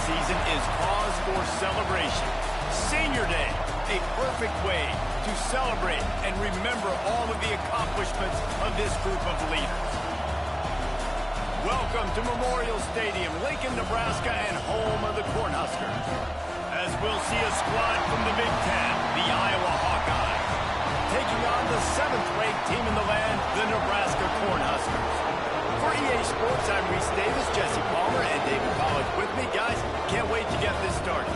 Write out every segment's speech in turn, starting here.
season is cause for celebration. Senior Day, a perfect way to celebrate and remember all of the accomplishments of this group of leaders. Welcome to Memorial Stadium, Lincoln, Nebraska, and home of the Cornhuskers. As we'll see a squad from the Big Ten, the Iowa Hawkeyes, taking on the 7th-ranked team in the land, the Nebraska Cornhuskers. For EA Sports, I'm Reese Davis, Jesse Palmer, and David Pollack with me. Guys, can't wait to get this started.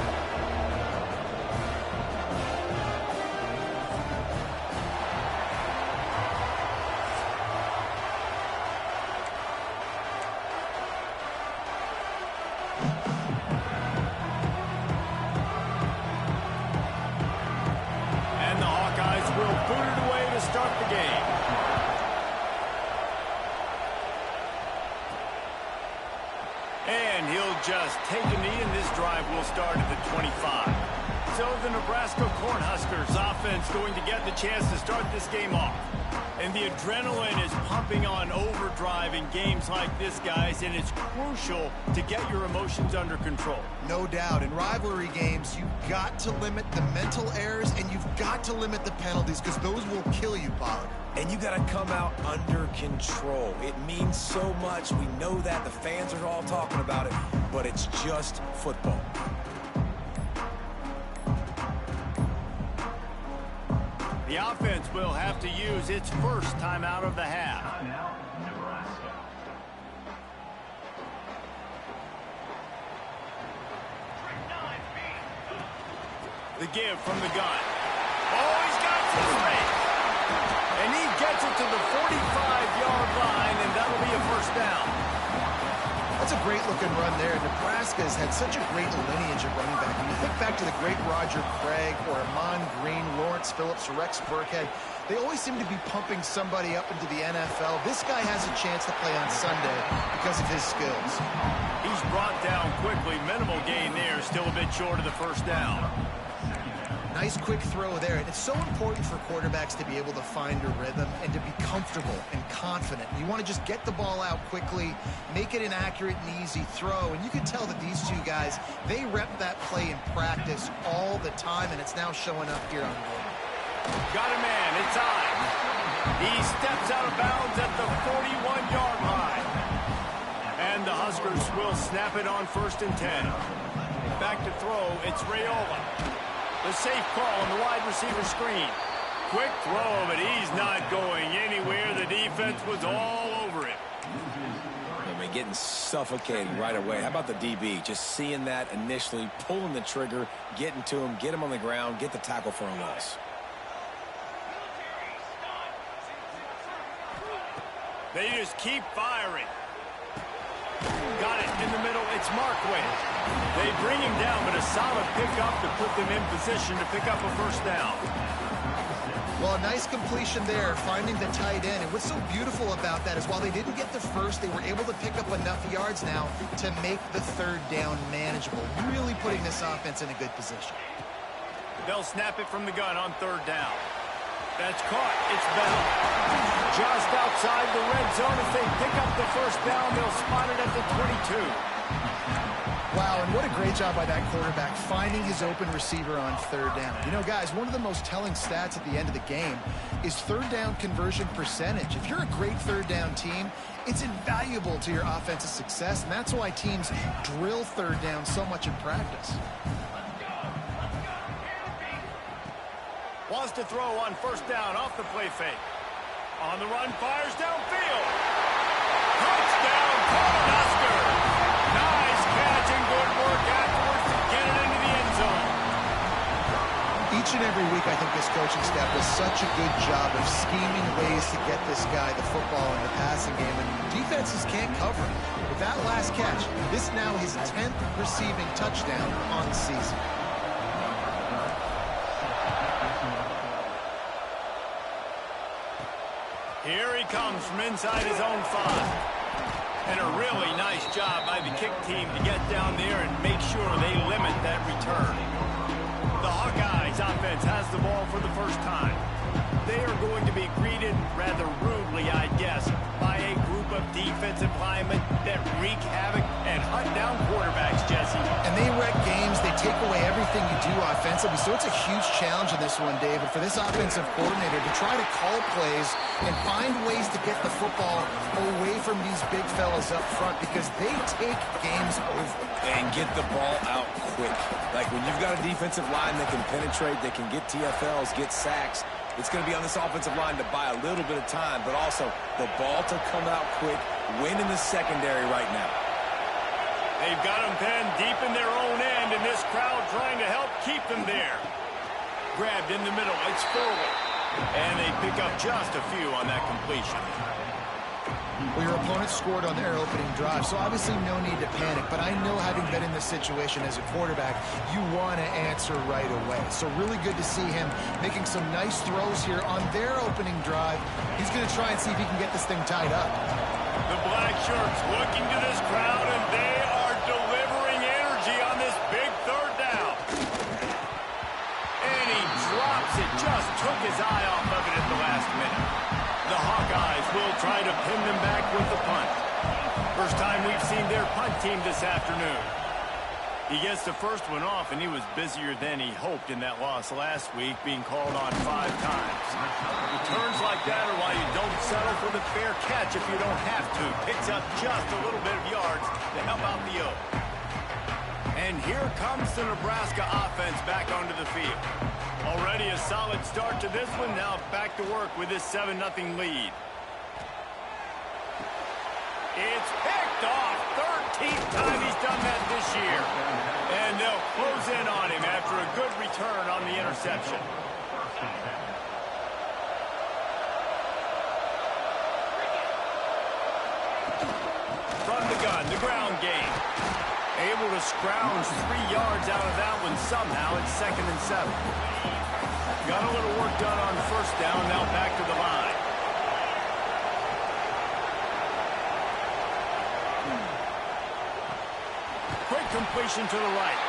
And the Hawkeyes will boot it away to start the game. And he'll just take a knee, and this drive will start at the 25. So the Nebraska Cornhuskers offense going to get the chance to start this game off. And the adrenaline is pumping on overdrive in games like this, guys, and it's crucial to get your emotions under control. No doubt. In rivalry games, you've got to limit the mental errors, and you've got to limit the penalties, because those will kill you, Pollard. And you got to come out under control. It means so much. We know that. The fans are all talking about it, but it's just football. The offense will have to use its first timeout of the half. The give from the gun. Oh, he's got some space. And he gets it to the 45-yard line, and that'll be a first down. That's a great-looking run there. Nebraska has had such a great lineage of running back. When you think back to the great Roger Craig or Amon Green, Lawrence Phillips, or Rex Burkhead, they always seem to be pumping somebody up into the NFL. This guy has a chance to play on Sunday because of his skills. He's brought down quickly. Minimal gain there. Still a bit short of the first down. Nice quick throw there. And it's so important for quarterbacks to be able to find a rhythm and to be comfortable and confident. You want to just get the ball out quickly, make it an accurate and easy throw. And you can tell that these two guys, they rep that play in practice all the time, and it's now showing up here on the board. Got a man. It's on. He steps out of bounds at the 41-yard line. And the Huskers will snap it on 1st and 10. Back to throw. It's Raiola. The safe call on the wide receiver screen. Quick throw, but he's not going anywhere. The defense was all over it. I mean, getting suffocated right away. How about the DB? Just seeing that initially, pulling the trigger, getting to him, get him on the ground, get the tackle for a loss. They just keep firing. Got it in the middle. It's Markway. They bring him down, but a solid pickup to put them in position to pick up a first down. Well, a nice completion there, finding the tight end. And what's so beautiful about that is while they didn't get the first, they were able to pick up enough yards now to make the 3rd down manageable, really putting this offense in a good position. They'll snap it from the gun on 3rd down. That's caught. It's Bell. Just outside the red zone. If they pick up the first down, they'll spot it at the 22. Wow, and what a great job by that quarterback, finding his open receiver on 3rd down. You know, guys, one of the most telling stats at the end of the game is 3rd down conversion percentage. If you're a great 3rd down team, it's invaluable to your offensive success, and that's why teams drill 3rd down so much in practice. Wants to throw on 1st down off the play fake. On the run, fires downfield. Touchdown, Cornhuskers! Nice catch and good work afterwards to get it into the end zone. Each and every week, I think this coaching staff does such a good job of scheming ways to get this guy the football in the passing game, and defenses can't cover it. With that last catch, this now his 10th receiving touchdown on the season. Here he comes from inside his own 5. And a really nice job by the kick team to get down there and make sure they limit that return. The Hawkeyes offense has the ball for the first time. They are going to be greeted rather rudely, I guess, by a group of defensive linemen that wreak havoc and hunt down quarterbacks, Jesse. And they take away everything you do offensively. So it's a huge challenge in this one, David, for this offensive coordinator to try to call plays and find ways to get the football away from these big fellas up front because they take games over. And get the ball out quick. Like when you've got a defensive line that can penetrate, that can get TFLs, get sacks, it's going to be on this offensive line to buy a little bit of time, but also the ball to come out quick, win in the secondary right now. They've got them pinned deep in their own end, and this crowd trying to help keep them there. Grabbed in the middle, it's forward. And they pick up just a few on that completion. Well, your opponent scored on their opening drive, so obviously no need to panic. But I know, having been in this situation as a quarterback, you want to answer right away. So really good to see him making some nice throws here on their opening drive. He's going to try and see if he can get this thing tied up. The black shirts looking to this crowd, and they are delivering energy on this big third down. And he drops it, just took his eye off of it at the last minute. The Hawkeyes will try to pin them back with the punt. First time we've seen their punt team this afternoon. He gets the first one off, and he was busier than he hoped in that loss last week, being called on 5 times. Returns like that are why you don't settle for the fair catch if you don't have to. Picks up just a little bit of yards to help out the O. And here comes the Nebraska offense back onto the field. Already a solid start to this one. Now back to work with this 7-0 lead. It's picked off. 13th time he's done that this year. And they'll close in on him after a good return on the interception. From the gun, the ground game. Able to scrounge 3 yards out of that one somehow. It's 2nd and 7. Got a little work done on first down. Now back to the line. Quick completion to the right.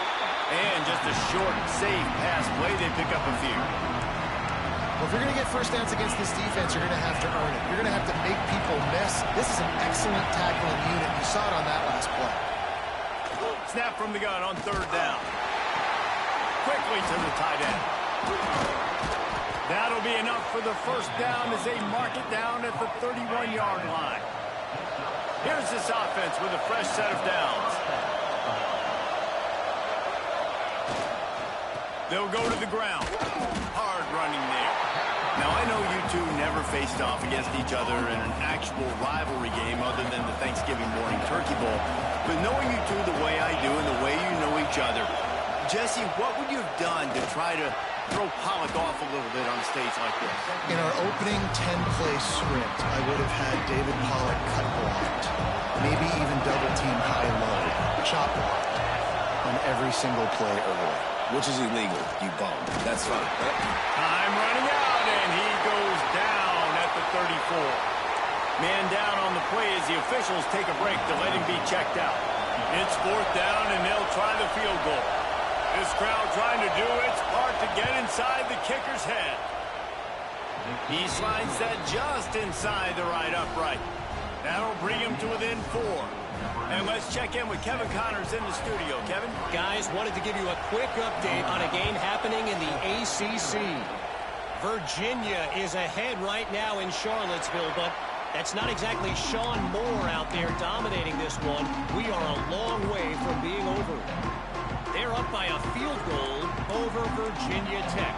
And just a short, safe pass play. They pick up a few. Well, if you're going to get first downs against this defense, you're going to have to earn it. You're going to have to make people miss. This is an excellent tackling unit. You saw it on that last play. Snap from the gun on 3rd down. Quickly to the tight end. That'll be enough for the first down as they mark it down at the 31-yard line. Here's this offense with a fresh set of downs. They'll go to the ground. Hard running there. Now, I know you two never faced off against each other in an actual rivalry game other than the Thanksgiving morning Turkey Bowl. But knowing you two the way I do and the way you know each other, Jesse, what would you have done to try to throw Pollock off a little bit on a stage like this? In our opening 10-play sprint, I would have had David Pollock cut blocked, maybe even double-team high-low, chop blocked on every single play early. Which is illegal, you bum. That's fine. Time running out, and he goes down at the 34. Man down on the play as the officials take a break to let him be checked out. It's 4th down, and they'll try the field goal. This crowd trying to do its part to get inside the kicker's head. He slides that just inside the right upright. That'll bring him to within 4. And let's check in with Kevin Connors in the studio. Kevin? Guys, wanted to give you a quick update on a game happening in the ACC. Virginia is ahead right now in Charlottesville, but that's not exactly Sean Moore out there dominating this one. We are a long way from being over. They're up by a field goal over Virginia Tech.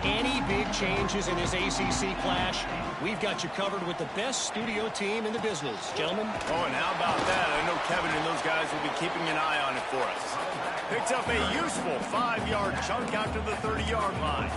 Any big changes in this ACC clash, we've got you covered with the best studio team in the business. Gentlemen? Oh, and how about that? I know Kevin and those guys will be keeping an eye on it for us. Picks up a useful 5-yard chunk out to the 30-yard line.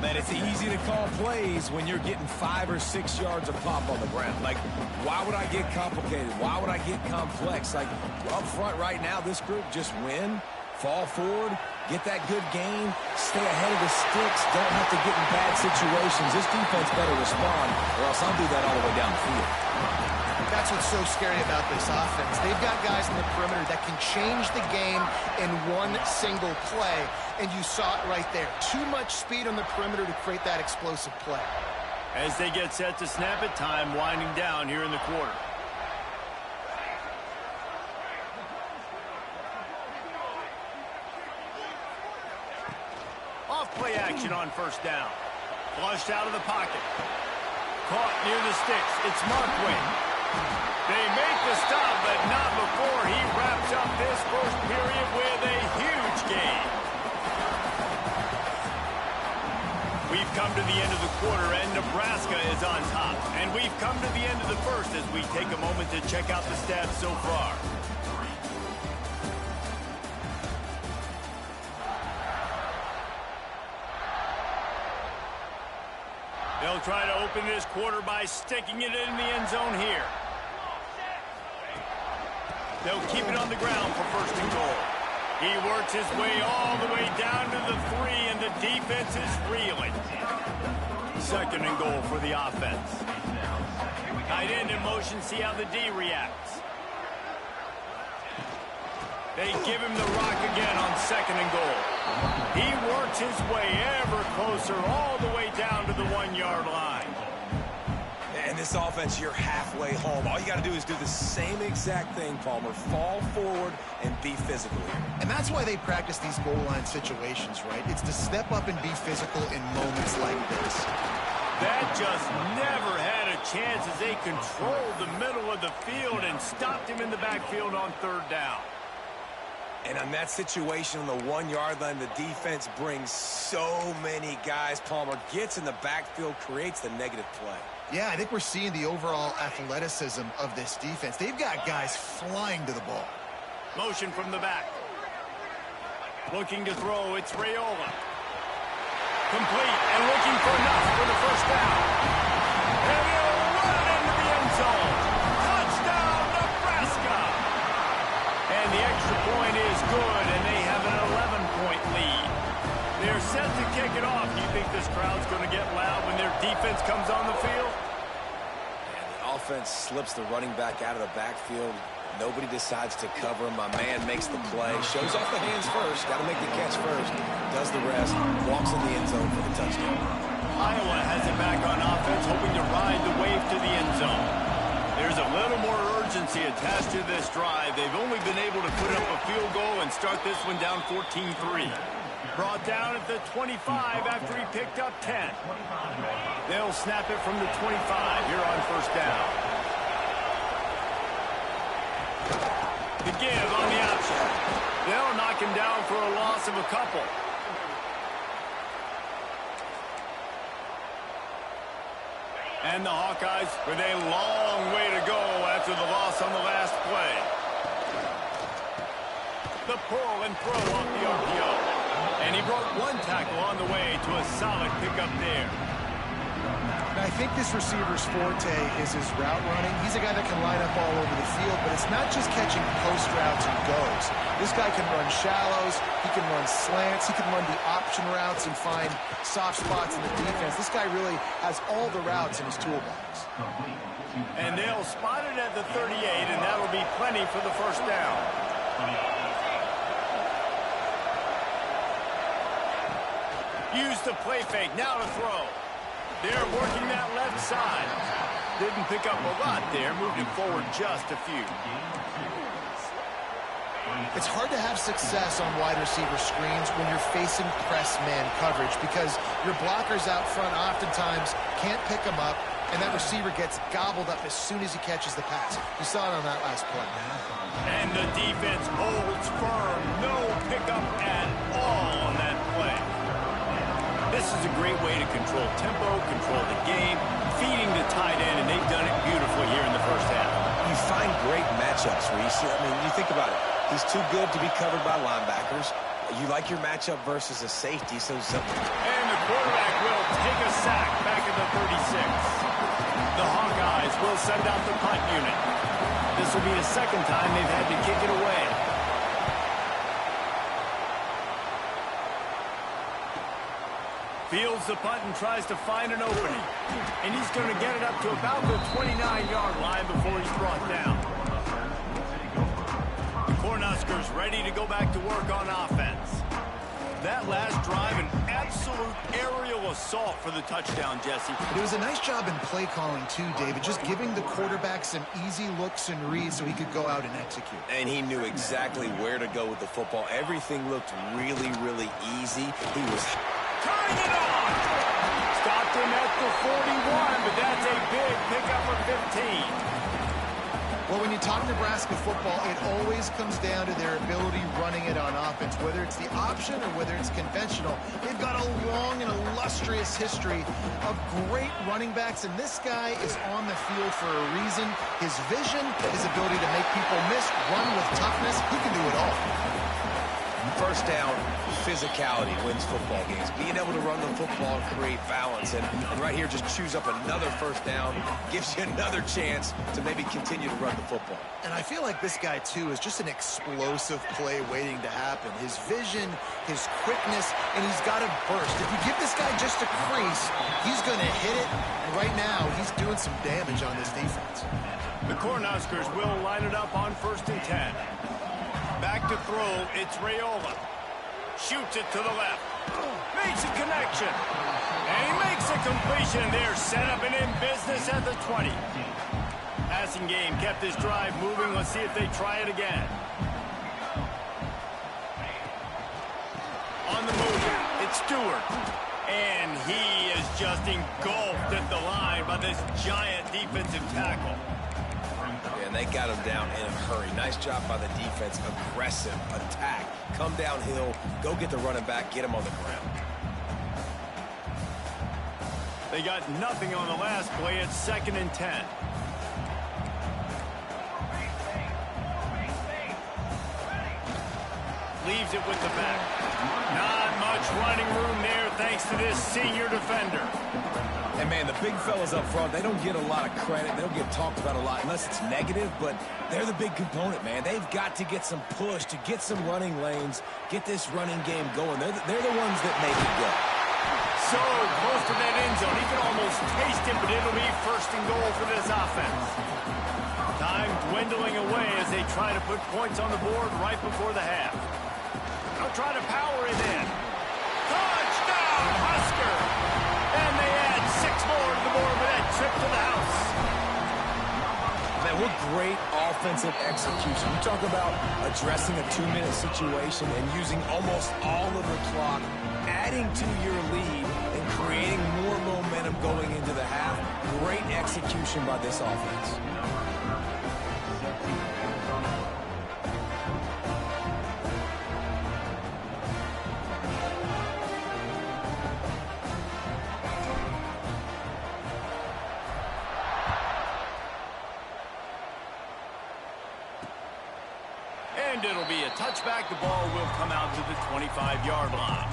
Man, it's easy to call plays when you're getting 5 or 6 yards of pop on the ground. Like, why would I get complicated? Why would I get complex? Like, up front right now, this group just win, fall forward, get that good gain, stay ahead of the sticks, don't have to get in bad situations. This defense better respond, or else I'll do that all the way down the field. That's what's so scary about this offense. They've got guys in the perimeter that can change the game in one single play, and you saw it right there. Too much speed on the perimeter to create that explosive play. As they get set to snap it, time winding down here in the quarter. Play action on first down. Flushed out of the pocket. Caught near the sticks. It's Markway. They make the stop, but not before he wraps up this first period with a huge gain. We've come to the end of the quarter, and Nebraska is on top. And we've come to the end of the first as we take a moment to check out the stats so far. They'll try to open this quarter by sticking it in the end zone here. They'll keep it on the ground for first and goal. He works his way all the way down to the 3, and the defense is reeling. Second and goal for the offense. Tight end in motion, see how the D reacts. They give him the rock again on second and goal. He works his way ever closer all the way down to the 1-yard line. And this offense, you're halfway home. All you got to do is do the same exact thing, Palmer. Fall forward and be physical here. And that's why they practice these goal line situations, right? It's to step up and be physical in moments like this. That just never had a chance as they controlled the middle of the field and stopped him in the backfield on third down. And on that situation on the 1-yard line, the defense brings so many guys. Palmer gets in the backfield, creates the negative play. Yeah, I think we're seeing the overall athleticism of this defense. They've got guys flying to the ball. Motion from the back. Looking to throw, it's Raiola. Complete and looking for enough for the first down. And he'll run it into the end zone. Touchdown, Nebraska! And the extra point is good, and they have an 11-point lead. They're set to kick it off. Do you think this crowd's going to get loud when their defense comes on the field? And the offense slips the running back out of the backfield. Nobody decides to cover him. My man makes the play. Shows off the hands first. Got to make the catch first. Does the rest. Walks in the end zone for the touchdown. Iowa has it back on offense, hoping to ride the wave to the end zone. There's a little more urgency attached to this drive. They've only been able to put up a field goal and start this one down 14-3. Brought down at the 25 after he picked up 10. They'll snap it from the 25 here on first down. The give on the option. They'll knock him down for a loss of a couple. And the Hawkeyes with a long way to go after the loss on the last play. The pull and throw off the RPO. And he broke one tackle on the way to a solid pickup there. I think this receiver's forte is his route running. He's a guy that can line up all over the field, but it's not just catching post routes and goes. This guy can run shallows, he can run slants, he can run the option routes and find soft spots in the defense. This guy really has all the routes in his toolbox. And they'll spot it at the 38, and that'll be plenty for the first down. Use the play fake, now to throw. They're working that left side. Didn't pick up a lot there, moved him forward just a few. It's hard to have success on wide receiver screens when you're facing press man coverage because your blockers out front oftentimes can't pick them up, and that receiver gets gobbled up as soon as he catches the pass. You saw it on that last play. And the defense holds firm. No pickup at all on that play. This is a great way to control tempo, control the game, feeding the tight end, and they've done it beautifully here in the first half. You find great matchups, Reese. I mean, you think about it. He's too good to be covered by linebackers. You like your matchup versus a safety, so simple. And the quarterback will take a sack back at the 36. The Hawkeyes will send out the punt unit. This will be the second time they've had to kick it away. Fields the punt and tries to find an opening. And he's going to get it up to about the 29-yard line before he's brought down. The Cornhuskers ready to go back to work on offense. That last drive, an absolute aerial assault for the touchdown, Jesse. It was a nice job in play calling too, David, just giving the quarterback some easy looks and reads so he could go out and execute. And he knew exactly where to go with the football. Everything looked really, really easy. He was turning it on. Stopped him at the 41, but that's a big pickup for 15. Well, when you talk Nebraska football, it always comes down to their ability running it on offense, whether it's the option or whether it's conventional. They've got a long and illustrious history of great running backs, and this guy is on the field for a reason. His vision, his ability to make people miss, run with toughness, he can do it all. First down, physicality wins football games. Being able to run the football and create balance. And right here, just choose up another first down. Gives you another chance to maybe continue to run the football. And I feel like this guy, too, is just an explosive play waiting to happen. His vision, his quickness, and he's got a burst. If you give this guy just a crease, he's going to hit it. And right now, he's doing some damage on this defense. The Cornhuskers will line it up on 1st and 10. Back to throw, it's Raiola. Shoots it to the left. Makes a connection. And he makes a completion. They're set up and in business at the 20. Passing game kept this drive moving. Let's see if they try it again. On the move, it's Stewart. And he is just engulfed at the line by this giant defensive tackle. And they got him down in a hurry. Nice job by the defense. Aggressive attack. Come downhill. Go get the running back. Get him on the ground. They got nothing on the last play. It's 2nd and 10. Leaves it with the back. Not much running room there thanks to this senior defender. And, man, the big fellas up front, they don't get a lot of credit. They don't get talked about a lot unless it's negative, but they're the big component, man. They've got to get some push, to get some running lanes, get this running game going. They're the ones that make it go. So close to that end zone. He can almost taste it, but it'll be 1st and goal for this offense. Time dwindling away as they try to put points on the board right before the half. They'll try to power it in. Touchdown, Husker! And they add 6 more to the board with that trip to the house. Man, what great offensive execution. You talk about addressing a 2-minute situation and using almost all of the clock, adding to your lead and creating more momentum going into the half. Great execution by this offense. And it'll be a touchback. The ball will come out to the 25-yard line.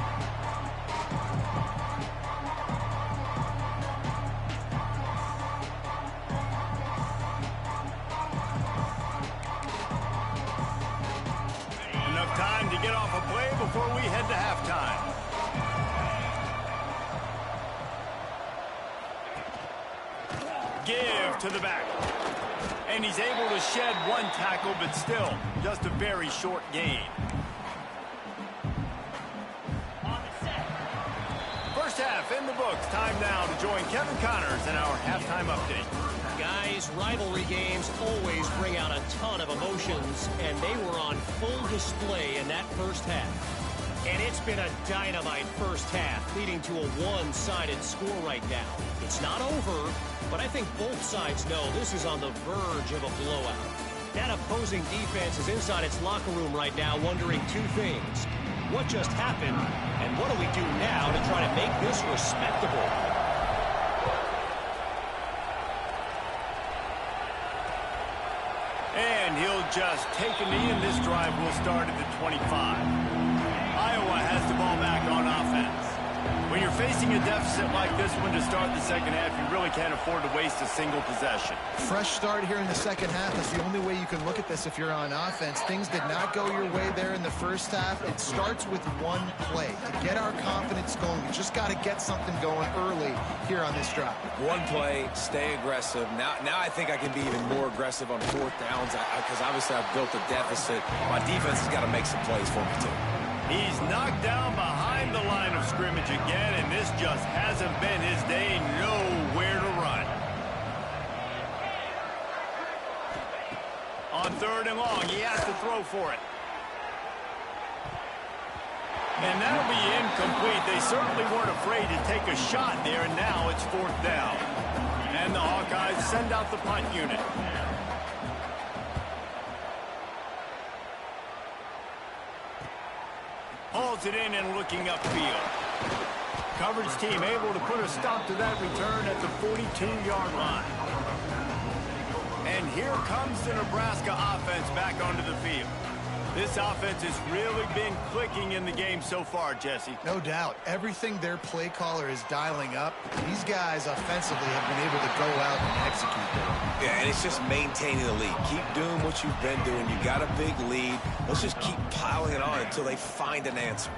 Enough time to get off a play before we head to halftime. Give to the back. And he's able to shed 1 tackle, but still, just a very short gain. First half in the books. Time now to join Kevin Connors in our halftime update. Guys, rivalry games always bring out a ton of emotions, and they were on full display in that first half. And it's been a dynamite first half, leading to a one-sided score right now. It's not over, but I think both sides know this is on the verge of a blowout. That opposing defense is inside its locker room right now wondering 2 things. What just happened, and what do we do now to try to make this respectable? And he'll just take a knee, and this drive will start at the 25. Iowa has the ball back on offense. When you're facing a deficit like this one to start the second half, you really can't afford to waste a single possession. Fresh start here in the second half is the only way you can look at this if you're on offense. Things did not go your way there in the first half. It starts with 1 play. To get our confidence going, you just got to get something going early here on this drive. 1 play, stay aggressive. Now I think I can be even more aggressive on 4th downs because obviously I've built a deficit. My defense has got to make some plays for me too. He's knocked down behind the line of scrimmage again, and this just hasn't been his day. Nowhere to run. On 3rd and long, he has to throw for it. And that'll be incomplete. They certainly weren't afraid to take a shot there, and now it's 4th down. And the Hawkeyes send out the punt unit. Hauls it in and looking upfield. Coverage team able to put a stop to that return at the 42-yard line. And here comes the Nebraska offense back onto the field. This offense has really been clicking in the game so far, Jesse. No doubt. Everything their play caller is dialing up, these guys offensively have been able to go out and execute there. Yeah, and it's just maintaining the lead. Keep doing what you've been doing. You got a big lead. Let's just keep piling it on until they find an answer.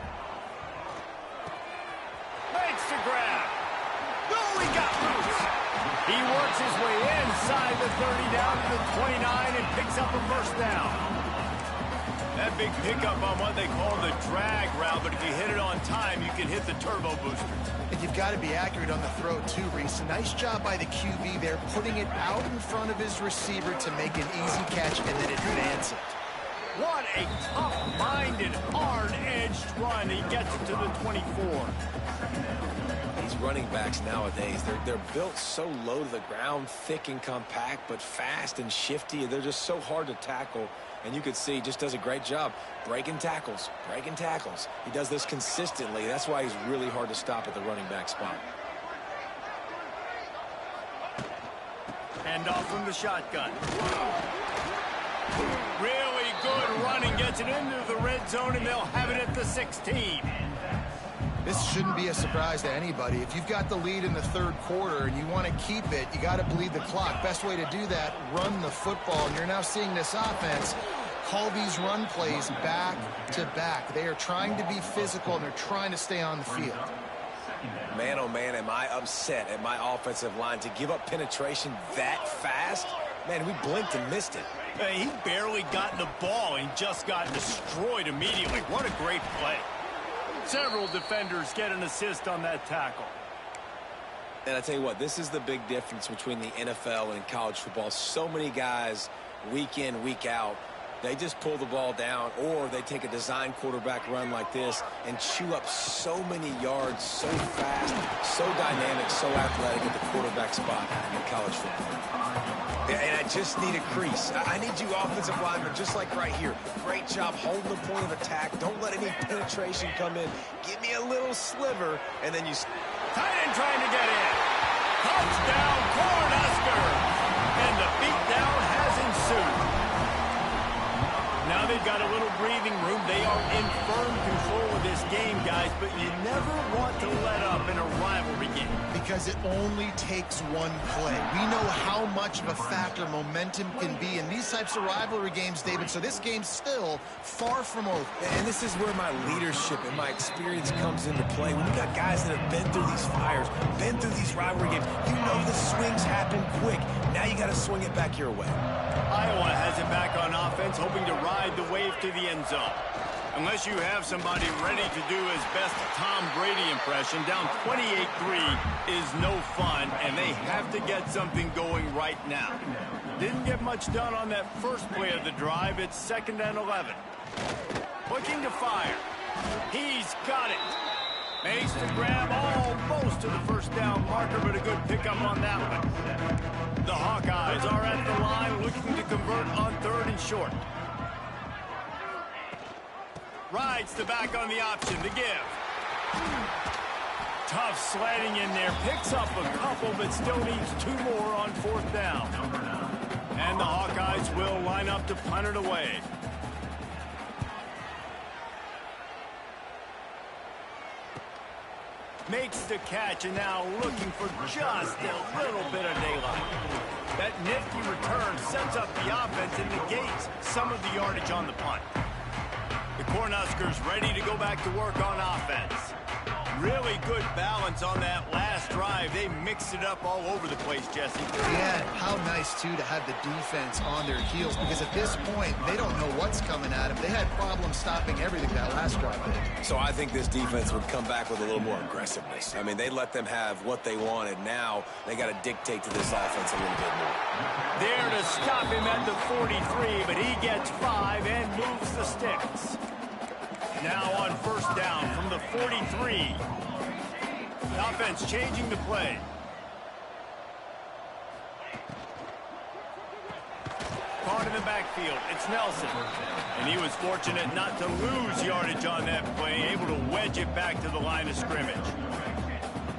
Makes the grab. Oh, he got loose. He works his way inside the 30 down to the 29 and picks up a 1st down. That big pickup on what they call the drag route, but if you hit it on time, you can hit the turbo boosters. And you've got to be accurate on the throw too, Reese. Nice job by the QB there, putting it out in front of his receiver to make an easy catch and then advance it. What a tough-minded, hard-edged run. He gets it to the 24. These running backs nowadays, they're built so low to the ground, thick and compact, but fast and shifty. They're just so hard to tackle. And you could see he just does a great job breaking tackles, breaking tackles. He does this consistently. That's why he's really hard to stop at the running back spot. Hand off from the shotgun. Really good running. Gets it into the red zone, and they'll have it at the 16. This shouldn't be a surprise to anybody. If you've got the lead in the 3rd quarter and you want to keep it, you got to bleed the clock. Best way to do that, run the football. And you're now seeing this offense call these run plays back to back. They are trying to be physical, and they're trying to stay on the field. Man, oh man, am I upset at my offensive line to give up penetration that fast? Man, we blinked and missed it. He barely got the ball and just got destroyed immediately. What a great play. Several defenders get an assist on that tackle. And I tell you what, this is the big difference between the NFL and college football. So many guys, week in, week out, they just pull the ball down, or they take a design quarterback run like this and chew up so many yards so fast, so dynamic, so athletic at the quarterback spot in college football. Yeah, and I just need a crease. I need you offensive linemen, just like right here. Great job holding the point of attack. Don't let any penetration come in. Give me a little sliver, and then you... Tight end trying to get in. Touchdown, Cornhusker. And the beatdown has ensued. Now they've got a little breathing room. They are in firm control of this game, guys, but you never want to let up in a rivalry game. Because it only takes one play. We know how much of a factor momentum can be in these types of rivalry games, David, so this game's still far from over. And this is where my leadership and my experience comes into play. When you got guys that have been through these fires, been through these rivalry games, you know the swings happen quick. Now you got to swing it back your way. Iowa has it back on offense, hoping to ride the wave to the end zone. Unless you have somebody ready to do his best Tom Brady impression, down 28-3 is no fun, and they have to get something going right now. Didn't get much done on that first play of the drive. It's 2nd and 11. Looking to fire. He's got it. Makes the grab almost to the 1st down marker, but a good pickup on that one. The Hawkeyes are at the line looking to convert on 3rd and short. Rides the back on the option, the give. Tough sledding in there, picks up a couple, but still needs 2 more on 4th down. And the Hawkeyes will line up to punt it away. Makes the catch, and now looking for just a little bit of daylight. That nifty return sets up the offense and negates some of the yardage on the punt. The Cornhuskers ready to go back to work on offense. Really good balance on that last drive. They mixed it up all over the place, Jesse. Yeah, how nice, too, to have the defense on their heels, because at this point, they don't know what's coming at them. They had problems stopping everything that last drive did. So I think this defense would come back with a little more aggressiveness. I mean, they let them have what they wanted. Now they got to dictate to this offense a little bit more. There to stop him at the 43, but he gets 5 and moves the sticks. Now on first down from the 43. The offense changing the play. Caught in the backfield. It's Nelson. And he was fortunate not to lose yardage on that play, able to wedge it back to the line of scrimmage.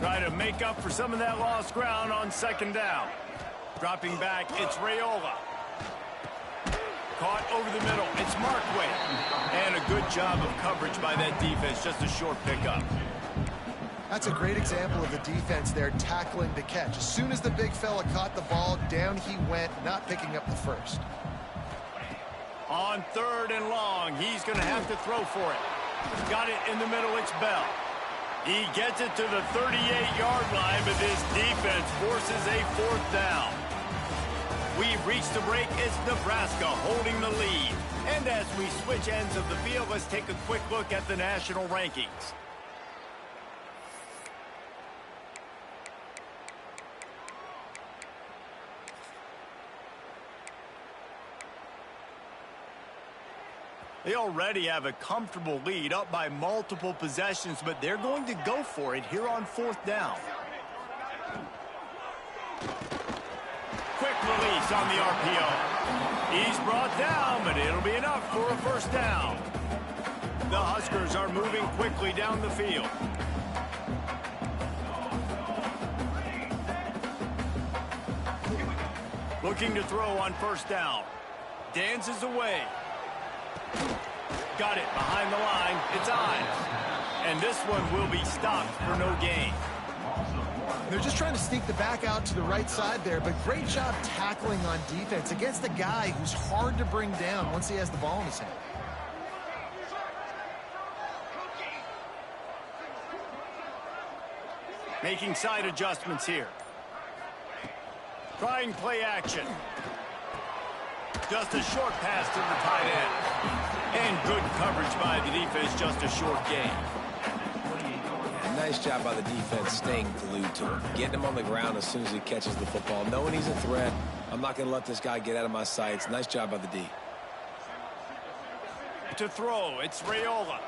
Trying to make up for some of that lost ground on second down. Dropping back, it's Raiola. Caught over the middle. It's Markway. And a good job of coverage by that defense. Just a short pickup. That's a great example of the defense there tackling the catch. As soon as the big fella caught the ball, down he went, not picking up the first. On third and long, he's going to have to throw for it. Got it in the middle, it's Bell. He gets it to the 38-yard line, but this defense forces a fourth down. We've reached the break. It's Nebraska holding the lead. And as we switch ends of the field, let's take a quick look at the national rankings. They already have a comfortable lead, up by multiple possessions, but they're going to go for it here on fourth down. Quick release on the RPO. He's brought down, but it'll be enough for a first down. The Huskers are moving quickly down the field. Looking to throw on first down. Dances away. Got it behind the line. It's Ives. And this one will be stopped for no gain. They're just trying to sneak the back out to the right side there, but great job tackling on defense against a guy who's hard to bring down once he has the ball in his hand. Making side adjustments here. Trying play action. Just a short pass to the tight end. And good coverage by the defense, just a short gain. Nice job by the defense staying glued to him. Getting him on the ground as soon as he catches the football. Knowing he's a threat, I'm not going to let this guy get out of my sights. Nice job by the D. To throw, it's Raiola.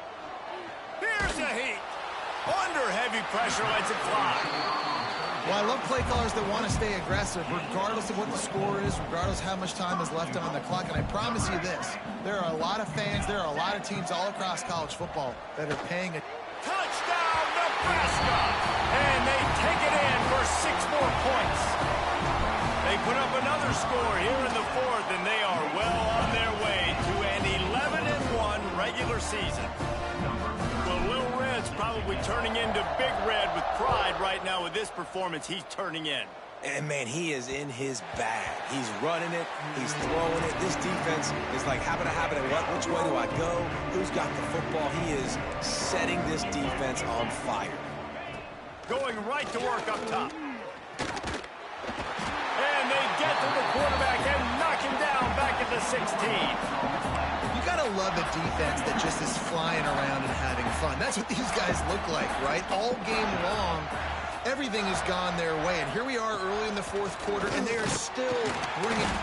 Here's a heat. Under heavy pressure, lets it fly. Well, I love play callers that want to stay aggressive, regardless of what the score is, regardless of how much time is left on the clock. And I promise you this, there are a lot of fans, there are a lot of teams all across college football that are paying attention. Touchdown, Nebraska! And they take it in for 6 more points. They put up another score here in the fourth, and they are well on their way to an 11-1 regular season. Well, Little Red's probably turning into Big Red with pride right now with this performance he's turning in. And, man, he is in his bag. He's running it. He's throwing it. This defense is like, habit, what? Which way do I go? Who's got the football? He is setting this defense on fire. Going right to work up top. And they get to the quarterback and knock him down back at the 16. You gotta love a defense that just is flying around and having fun. That's what these guys look like, right? All game long, everything has gone their way. And here we are early in the fourth quarter, and they are still bringing.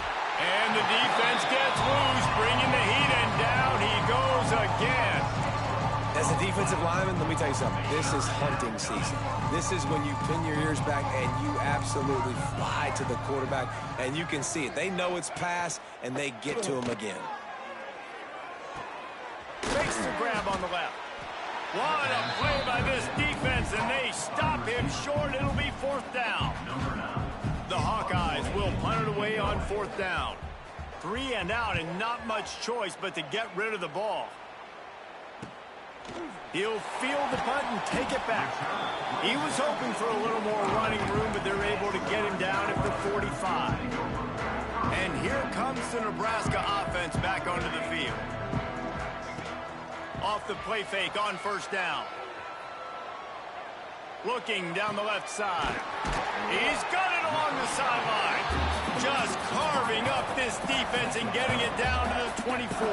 And the defense gets loose, bringing the heat, and down he goes again. As a defensive lineman, let me tell you something. This is hunting season. This is when you pin your ears back and you absolutely fly to the quarterback, and you can see it. They know it's pass, and they get to him again. Makes the grab on the left. What a play by this defense, and they stop him short. It'll be fourth down. The Hawkeyes will punt it away on fourth down. 3 and out, and not much choice but to get rid of the ball. He'll field the punt and take it back. He was hoping for a little more running room, but they're able to get him down at the 45. And here comes the Nebraska offense back onto the field. Off the play fake on first down. Looking down the left side. He's got it along the sideline. Just carving up this defense and getting it down to the 24.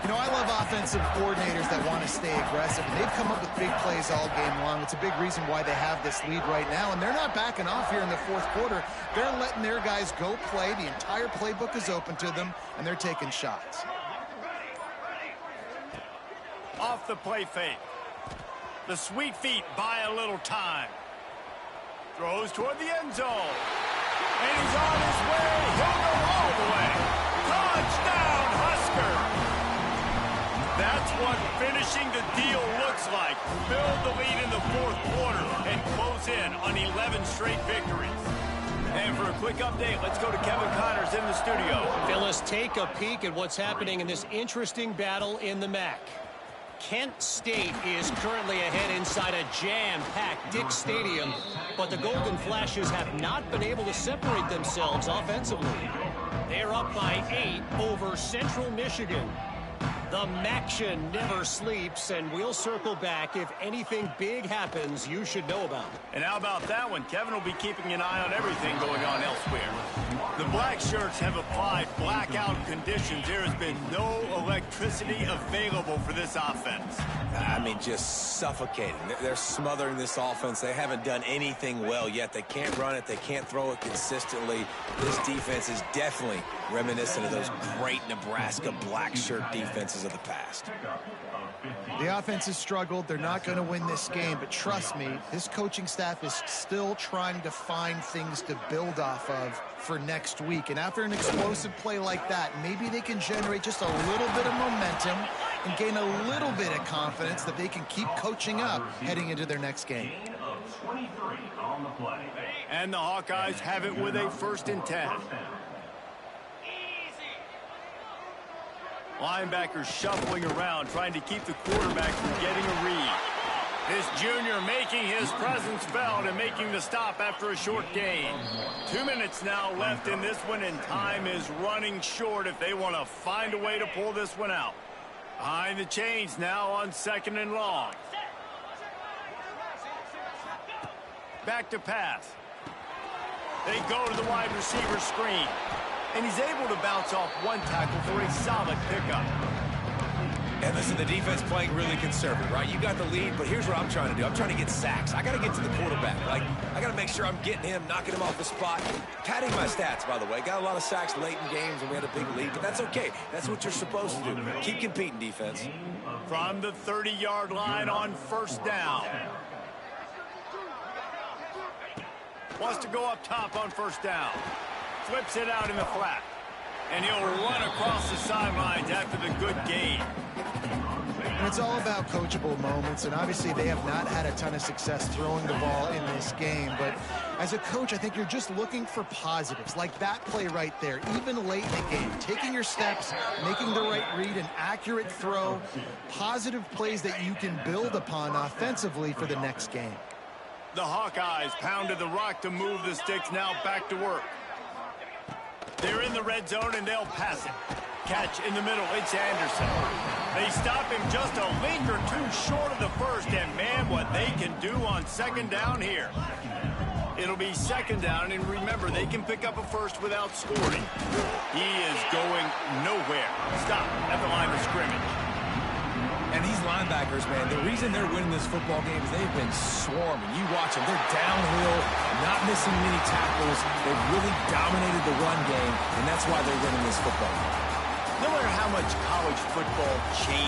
You know, I love offensive coordinators that want to stay aggressive, and they've come up with big plays all game long. It's a big reason why they have this lead right now, and they're not backing off here in the fourth quarter. They're letting their guys go play. The entire playbook is open to them, and they're taking shots. Off the play fake. The sweet feet buy a little time. Throws toward the end zone. And he's on his way. He'll go all the way. Touchdown, Husker! That's what finishing the deal looks like. Build the lead in the fourth quarter and close in on 11 straight victories. And for a quick update, let's go to Kevin Connors in the studio. Phyllis, take a peek at what's happening in this interesting battle in the MAC. Kent State is currently ahead inside a jam-packed Dick Stadium, but the Golden Flashes have not been able to separate themselves offensively. They're up by 8 over Central Michigan. The MACtion never sleeps, and we'll circle back if anything big happens you should know about. And how about that one? Kevin will be keeping an eye on everything going on elsewhere. The black shirts have applied blackout conditions. There has been no electricity available for this offense. I mean, just suffocating. They're smothering this offense. They haven't done anything well yet. They can't run it. They can't throw it consistently. This defense is definitely reminiscent of those great Nebraska black shirt defenses of the past. The offense has struggled. They're not going to win this game, but trust me, this coaching staff is still trying to find things to build off of for next week. And after an explosive play like that, maybe they can generate just a little bit of momentum and gain a little bit of confidence that they can keep coaching up heading into their next game. And the Hawkeyes have it with a 1st and 10. Linebackers shuffling around, trying to keep the quarterback from getting a read. This junior making his presence felt and making the stop after a short gain. 2 minutes now left in this one, and time is running short if they want to find a way to pull this one out. Behind the chains now on 2nd and long. Back to pass. They go to the wide receiver screen. And he's able to bounce off one tackle for a solid pickup. And listen, the defense playing really conservative, right? You got the lead, but here's what I'm trying to do. I'm trying to get sacks. I got to get to the quarterback. Like, I got to make sure I'm getting him, knocking him off the spot. Padding my stats, by the way. Got a lot of sacks late in games when we had a big lead, but that's okay. That's what you're supposed to do. Keep competing, defense. From the 30-yard line on 1st down. Wants to go up top on 1st down. Flips it out in the flat. And he'll run across the sidelines after the good gain. And it's all about coachable moments, and obviously they have not had a ton of success throwing the ball in this game. But as a coach, I think you're just looking for positives, like that play right there, even late in the game. Taking your steps, making the right read, an accurate throw, positive plays that you can build upon offensively for the next game. The Hawkeyes pounded the rock to move the sticks, now back to work. They're in the red zone, and they'll pass it. Catch in the middle. It's Anderson. They stop him just a link or two short of the first, and man, what they can do on 2nd down here. It'll be 2nd down, and remember, they can pick up a first without scoring. He is going nowhere. Stop at the line of scrimmage. And these linebackers, man, the reason they're winning this football game is they've been swarming. You watch them. They're downhill, not missing many tackles. They've really dominated the run game, and that's why they're winning this football game. No matter how much college football changes,